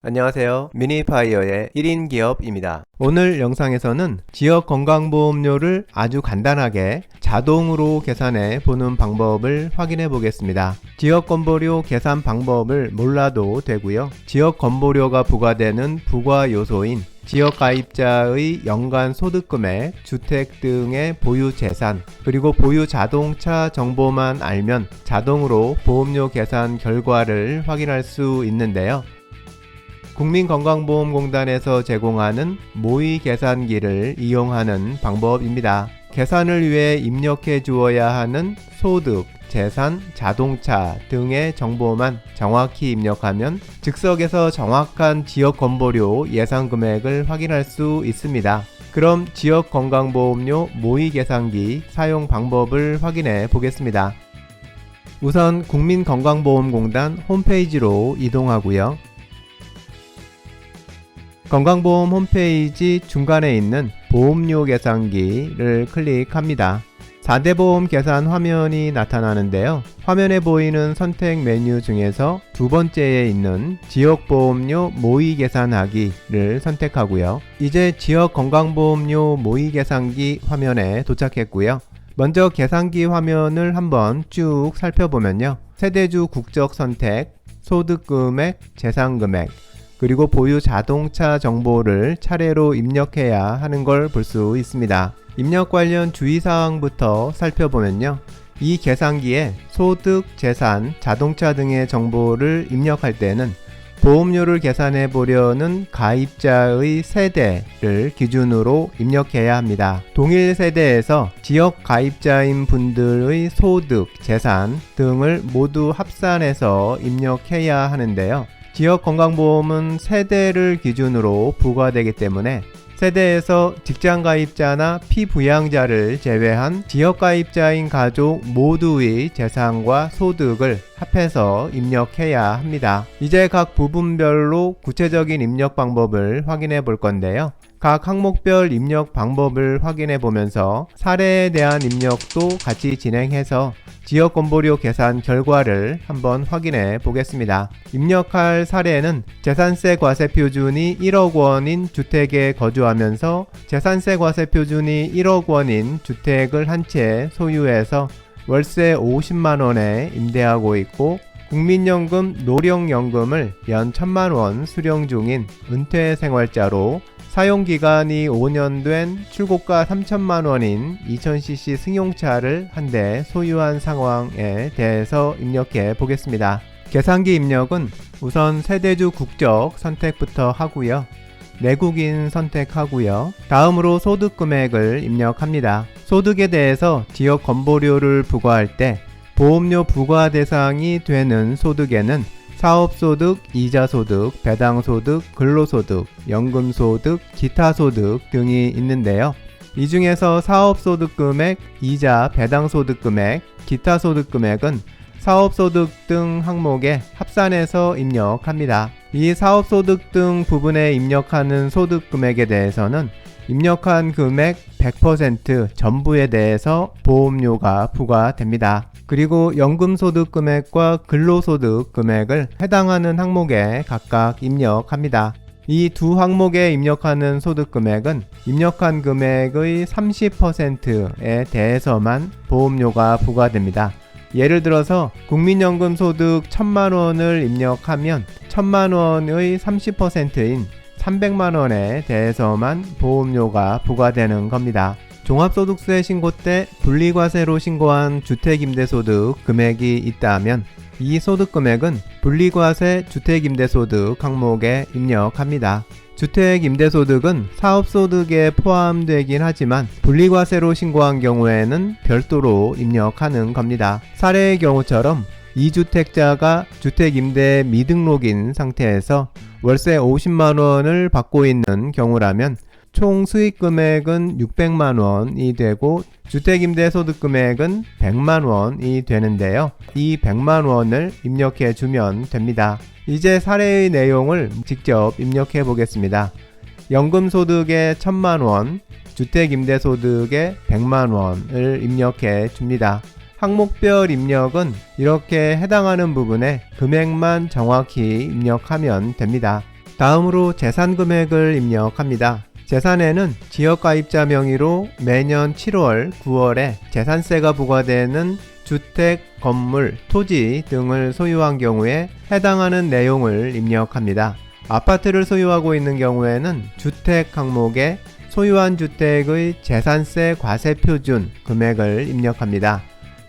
안녕하세요. 미니파이어의 1인 기업입니다. 오늘 영상에서는 지역 건강보험료를 아주 간단하게 자동으로 계산해 보는 방법을 확인해 보겠습니다. 지역 건보료 계산 방법을 몰라도 되고요. 지역 건보료가 부과되는 부과 요소인 지역 가입자의 연간 소득금액, 주택 등의 보유 재산, 그리고 보유 자동차 정보만 알면 자동으로 보험료 계산 결과를 확인할 수 있는데요. 국민건강보험공단에서 제공하는 모의 계산기를 이용하는 방법입니다. 계산을 위해 입력해 주어야 하는 소득, 재산, 자동차 등의 정보만 정확히 입력하면 즉석에서 정확한 지역 건보료 예상 금액을 확인할 수 있습니다. 그럼 지역 건강보험료 모의 계산기 사용 방법을 확인해 보겠습니다. 우선 국민건강보험공단 홈페이지로 이동하고요. 건강보험 홈페이지 중간에 있는 보험료 계산기를 클릭합니다. 4대 보험 계산 화면이 나타나는데요. 화면에 보이는 선택 메뉴 중에서 두 번째에 있는 지역보험료 모의 계산하기를 선택하고요. 이제 지역 건강보험료 모의 계산기 화면에 도착했고요. 먼저 계산기 화면을 한번 쭉 살펴보면요. 세대주 국적 선택, 소득금액, 재산금액, 그리고 보유 자동차 정보를 차례로 입력해야 하는 걸 볼 수 있습니다. 입력 관련 주의사항부터 살펴보면요. 이 계산기에 소득, 재산, 자동차 등의 정보를 입력할 때는 보험료를 계산해 보려는 가입자의 세대를 기준으로 입력해야 합니다. 동일 세대에서 지역 가입자인 분들의 소득, 재산 등을 모두 합산해서 입력해야 하는데요. 지역 건강보험은 세대를 기준으로 부과되기 때문에 세대에서 직장 가입자나 피부양자를 제외한 지역 가입자인 가족 모두의 재산과 소득을 합해서 입력해야 합니다. 이제 각 부분별로 구체적인 입력 방법을 확인해 볼 건데요. 각 항목별 입력 방법을 확인해 보면서 사례에 대한 입력도 같이 진행해서 지역 건보료 계산 결과를 한번 확인해 보겠습니다. 입력할 사례는 재산세 과세 표준이 1억 원인 주택에 거주하면서 재산세 과세 표준이 1억 원인 주택을 한 채 소유해서 월세 50만 원에 임대하고 있고 국민연금, 노령연금을 연 1,000만 원 수령 중인 은퇴생활자로 사용기간이 5년 된 출고가 3천만 원인 2000cc 승용차를 한 대 소유한 상황에 대해서 입력해 보겠습니다. 계산기 입력은 우선 세대주 국적 선택부터 하고요. 내국인 선택하고요. 다음으로 소득 금액을 입력합니다. 소득에 대해서 지역 건보료를 부과할 때 보험료 부과 대상이 되는 소득에는 사업소득, 이자소득, 배당소득, 근로소득, 연금소득, 기타소득 등이 있는데요. 이 중에서 사업소득금액, 이자, 배당소득금액, 기타소득금액은 사업소득 등 항목에 합산해서 입력합니다. 이 사업소득 등 부분에 입력하는 소득금액에 대해서는 입력한 금액 100% 전부에 대해서 보험료가 부과됩니다. 그리고 연금소득 금액과 근로소득 금액을 해당하는 항목에 각각 입력합니다. 이 두 항목에 입력하는 소득 금액은 입력한 금액의 30%에 대해서만 보험료가 부과됩니다. 예를 들어서 국민연금 소득 1,000만 원을 입력하면 1,000만 원의 30%인 300만 원에 대해서만 보험료가 부과되는 겁니다. 종합소득세 신고 때 분리과세로 신고한 주택임대소득 금액이 있다면 이 소득금액은 분리과세 주택임대소득 항목에 입력합니다. 주택임대소득은 사업소득에 포함되긴 하지만 분리과세로 신고한 경우에는 별도로 입력하는 겁니다. 사례의 경우처럼 2주택자가 주택임대 미등록인 상태에서 월세 50만 원을 받고 있는 경우라면 총 수익금액은 600만 원이 되고 주택임대소득금액은 100만 원이 되는데요. 이 100만 원을 입력해 주면 됩니다. 이제 사례의 내용을 직접 입력해 보겠습니다. 연금소득에 1,000만 원, 주택임대소득에 100만 원을 입력해 줍니다. 항목별 입력은 이렇게 해당하는 부분에 금액만 정확히 입력하면 됩니다. 다음으로 재산 금액을 입력합니다. 재산에는 지역가입자 명의로 매년 7월, 9월에 재산세가 부과되는 주택, 건물, 토지 등을 소유한 경우에 해당하는 내용을 입력합니다. 아파트를 소유하고 있는 경우에는 주택 항목에 소유한 주택의 재산세 과세표준 금액을 입력합니다.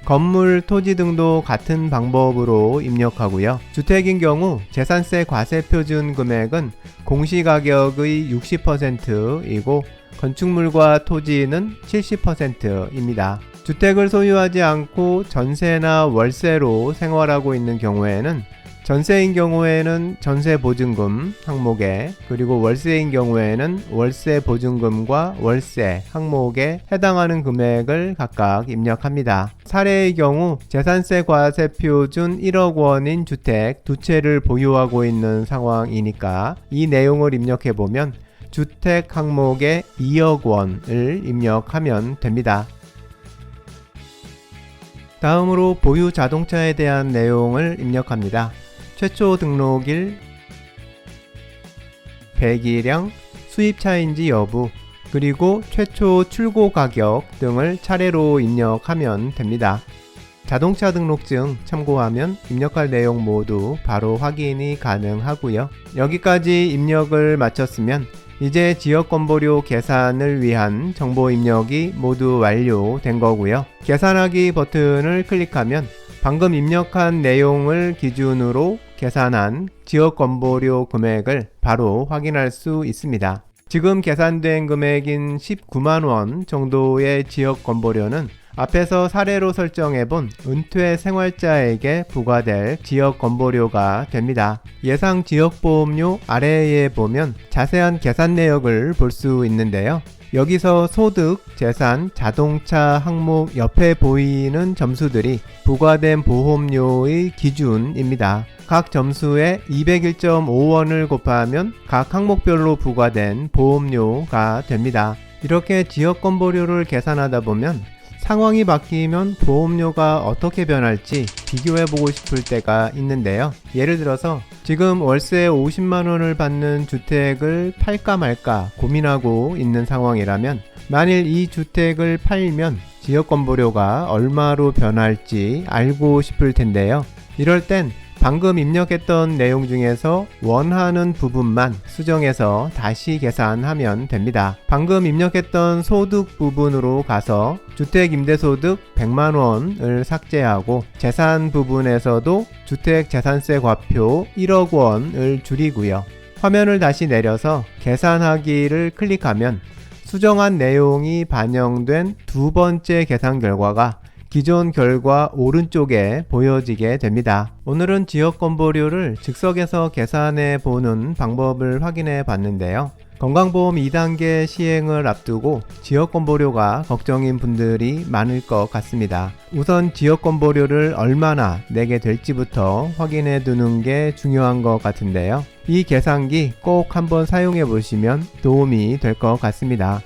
건물, 토지 등도 같은 방법으로 입력하고요. 주택인 경우 재산세 과세표준 금액은 공시가격의 60%이고 건축물과 토지는 70%입니다. 주택을 소유하지 않고 전세나 월세로 생활하고 있는 경우에는 전세인 경우에는 전세보증금 항목에, 그리고 월세인 경우에는 월세보증금과 월세 항목에 해당하는 금액을 각각 입력합니다. 사례의 경우 재산세 과세표준 1억 원인 주택 2채를 보유하고 있는 상황이니까 이 내용을 입력해보면 주택 항목에 2억 원을 입력하면 됩니다. 다음으로 보유 자동차에 대한 내용을 입력합니다. 최초 등록일, 배기량, 수입차인지 여부, 그리고 최초 출고 가격 등을 차례로 입력하면 됩니다. 자동차 등록증 참고하면 입력할 내용 모두 바로 확인이 가능하고요. 여기까지 입력을 마쳤으면 이제 지역건보료 계산을 위한 정보 입력이 모두 완료된 거고요. 계산하기 버튼을 클릭하면 방금 입력한 내용을 기준으로 계산한 지역건보료 금액을 바로 확인할 수 있습니다. 지금 계산된 금액인 19만원 정도의 지역건보료는 앞에서 사례로 설정해본 은퇴 생활자에게 부과될 지역건보료가 됩니다. 예상 지역보험료 아래에 보면 자세한 계산 내역을 볼 수 있는데요. 여기서 소득, 재산, 자동차 항목 옆에 보이는 점수들이 부과된 보험료의 기준입니다. 각 점수에 201.5원을 곱하면 각 항목별로 부과된 보험료가 됩니다. 이렇게 지역건보료를 계산하다 보면 상황이 바뀌면 보험료가 어떻게 변할지 비교해보고 싶을 때가 있는데요. 예를 들어서 지금 월세 50만원을 받는 주택을 팔까 말까 고민하고 있는 상황이라면 만일 이 주택을 팔면 지역건보료가 얼마로 변할지 알고 싶을 텐데요. 이럴 땐 방금 입력했던 내용 중에서 원하는 부분만 수정해서 다시 계산하면 됩니다. 방금 입력했던 소득 부분으로 가서 주택임대소득 100만원을 삭제하고 재산 부분에서도 주택재산세 과표 1억 원을 줄이고요. 화면을 다시 내려서 계산하기를 클릭하면 수정한 내용이 반영된 두 번째 계산 결과가 기존 결과 오른쪽에 보여지게 됩니다. 오늘은 지역건보료를 즉석에서 계산해 보는 방법을 확인해 봤는데요. 건강보험 2단계 시행을 앞두고 지역건보료가 걱정인 분들이 많을 것 같습니다. 우선 지역건보료를 얼마나 내게 될지부터 확인해 두는 게 중요한 것 같은데요. 이 계산기 꼭 한번 사용해 보시면 도움이 될 것 같습니다.